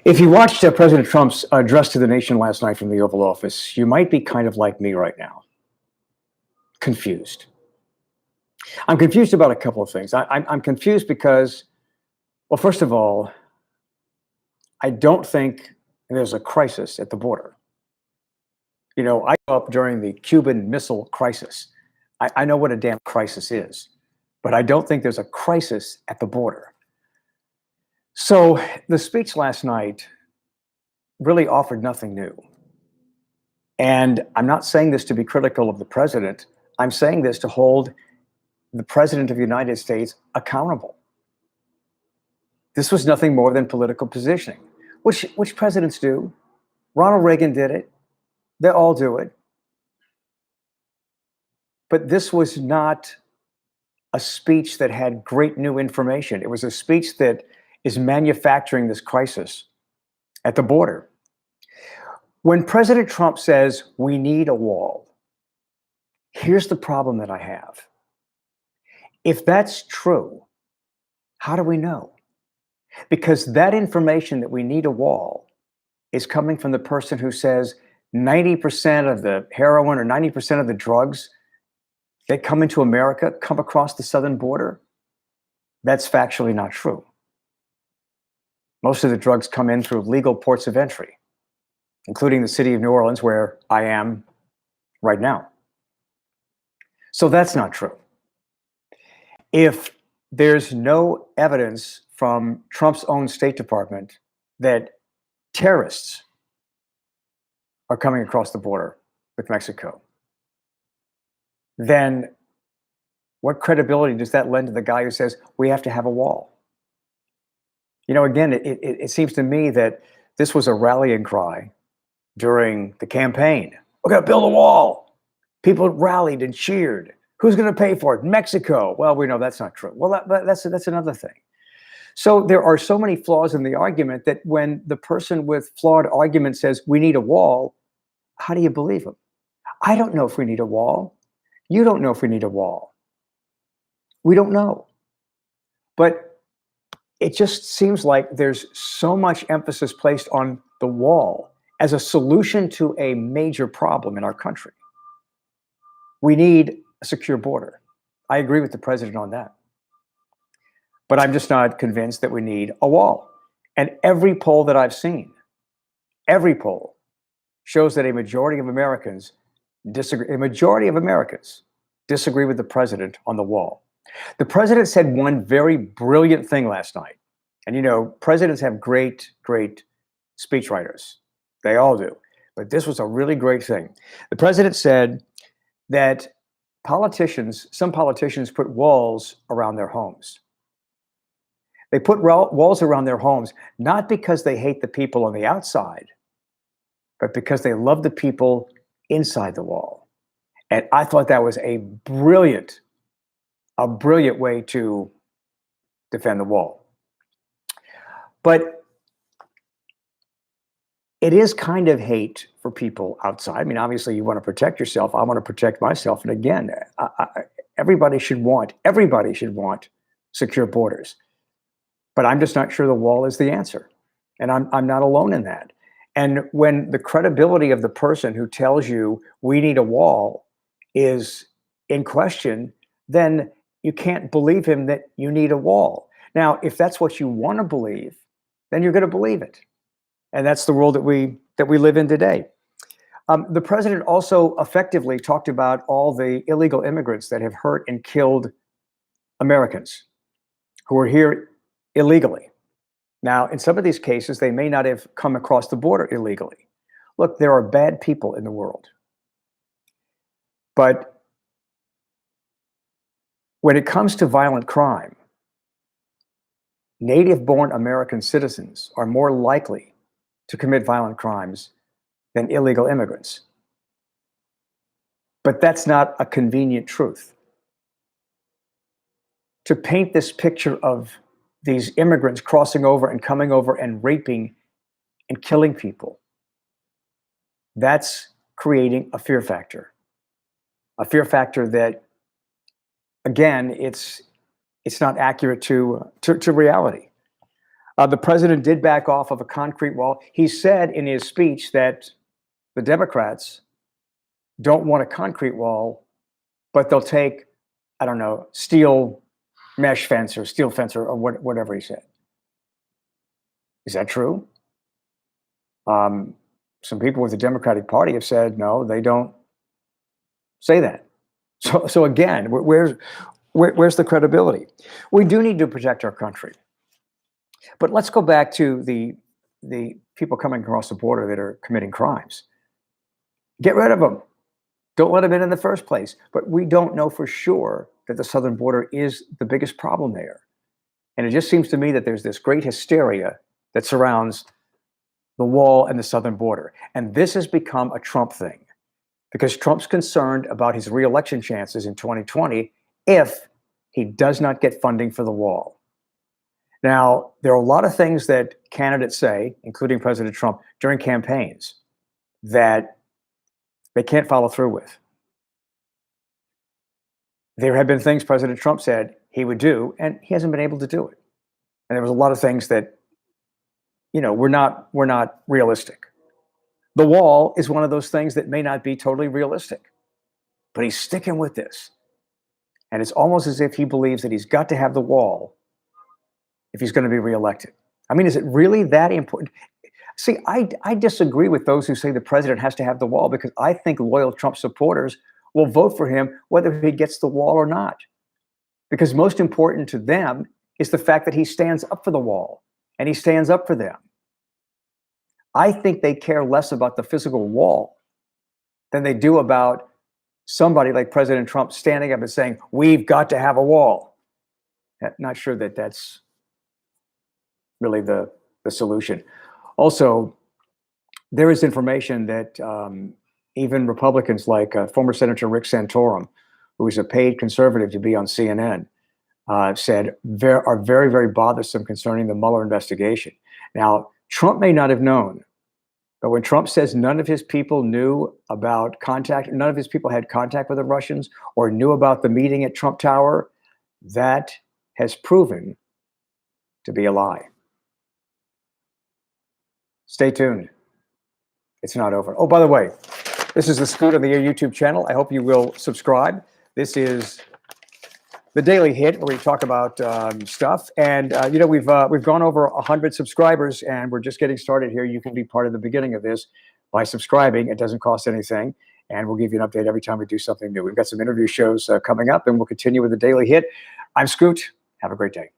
If you watched President Trump's address to the nation last night from the Oval Office, you might be kind of like me right now, confused. I'm confused about a couple of things. I'm confused because, well, first of all, I don't think there's a crisis at the border. You know, I grew up during the Cuban Missile Crisis. I know what a damn crisis is, but I don't think there's a crisis at the border. So the speech last night really offered nothing new. And I'm not saying this to be critical of the president. I'm saying this to hold the president of the United States accountable. This was nothing more than political positioning, which presidents do. Ronald Reagan did it. They all do it. But this was not a speech that had great new information. It was a speech that is manufacturing this crisis at the border. When President Trump says we need a wall, here's the problem that I have. If that's true, how do we know? Because that information that we need a wall is coming from the person who says 90% of the heroin or 90% of the drugs that come into America come across the southern border. That's factually not true. Most of the drugs come in through legal ports of entry, including the city of New Orleans, where I am right now. So that's not true. If there's no evidence from Trump's own State Department that terrorists are coming across the border with Mexico, then what credibility does that lend to the guy who says we have to have a wall? You know, again, it seems to me that this was a rallying cry during the campaign. We're going to build a wall. People rallied and cheered. Who's going to pay for it? Mexico. Well, we know that's not true. Well, that's another thing. So there are so many flaws in the argument that when the person with flawed argument says we need a wall, how do you believe him? I don't know if we need a wall. You don't know if we need a wall. We don't know. But it just seems like there's so much emphasis placed on the wall as a solution to a major problem in our country. We need a secure border. I agree with the president on that. But I'm just not convinced that we need a wall. And every poll that I've seen, every poll shows that a majority of Americans disagree with the president on the wall. The president said one very brilliant thing last night. And you know, presidents have great speechwriters. They all do. But this was a really great thing. The president said that some politicians put walls around their homes. They put walls around their homes, not because they hate the people on the outside, but because they love the people inside the wall. And I thought that was a brilliant way to defend the wall. But it is kind of hate for people outside. I mean, obviously, you want to protect yourself. I want to protect myself. And again, everybody should want secure borders. But I'm just not sure the wall is the answer. And I'm not alone in that. And when the credibility of the person who tells you we need a wall is in question, then you can't believe him that you need a wall. Now, if that's what you want to believe, then you're going to believe it. And that's the world that we live in today. The president also effectively talked about all the illegal immigrants that have hurt and killed Americans who are here illegally. Now, in some of these cases, they may not have come across the border illegally. Look, there are bad people in the world. But when it comes to violent crime, native-born American citizens are more likely to commit violent crimes than illegal immigrants. But that's not a convenient truth. To paint this picture of these immigrants crossing over and coming over and raping and killing people, that's creating a fear factor. A fear factor that, again, it's not accurate to reality. The president did back off of a concrete wall. He said in his speech that the Democrats don't want a concrete wall, but they'll take, I don't know, steel mesh fence or steel fence or whatever he said. Is that true? Some people with the Democratic Party have said no, they don't say that. So again, where's the credibility? We do need to protect our country, but let's go back to the people coming across the border that are committing crimes. Get rid of them. Don't let them in the first place. But we don't know for sure that the southern border is the biggest problem there. And it just seems to me that there's this great hysteria that surrounds the wall and the southern border. And this has become a Trump thing because Trump's concerned about his reelection chances in 2020 if he does not get funding for the wall. Now, there are a lot of things that candidates say, including President Trump, during campaigns that they can't follow through with. There have been things President Trump said he would do, and he hasn't been able to do it. And there was a lot of things that, we're not realistic. The wall is one of those things that may not be totally realistic, but he's sticking with this. And it's almost as if he believes that he's got to have the wall if he's going to be reelected. I mean, is it really that important? See, I disagree with those who say the president has to have the wall because I think loyal Trump supporters will vote for him whether he gets the wall or not. Because most important to them is the fact that he stands up for the wall and he stands up for them. I think they care less about the physical wall than they do about somebody like President Trump standing up and saying, we've got to have a wall. Not sure that that's really the solution. Also, there is information that even Republicans like former Senator Rick Santorum, who is a paid conservative to be on CNN, said are very, very bothersome concerning the Mueller investigation. Now, Trump may not have known, but when Trump says none of his people knew about contact, none of his people had contact with the Russians or knew about the meeting at Trump Tower, that has proven to be a lie. Stay tuned. It's not over. Oh, by the way, this is the Scoot on the Air YouTube channel. I hope you will subscribe. This is the Daily Hit, where we talk about stuff. And we've gone over 100 subscribers, and we're just getting started here. You can be part of the beginning of this by subscribing. It doesn't cost anything, and we'll give you an update every time we do something new. We've got some interview shows coming up, and we'll continue with the Daily Hit. I'm Scoot. Have a great day.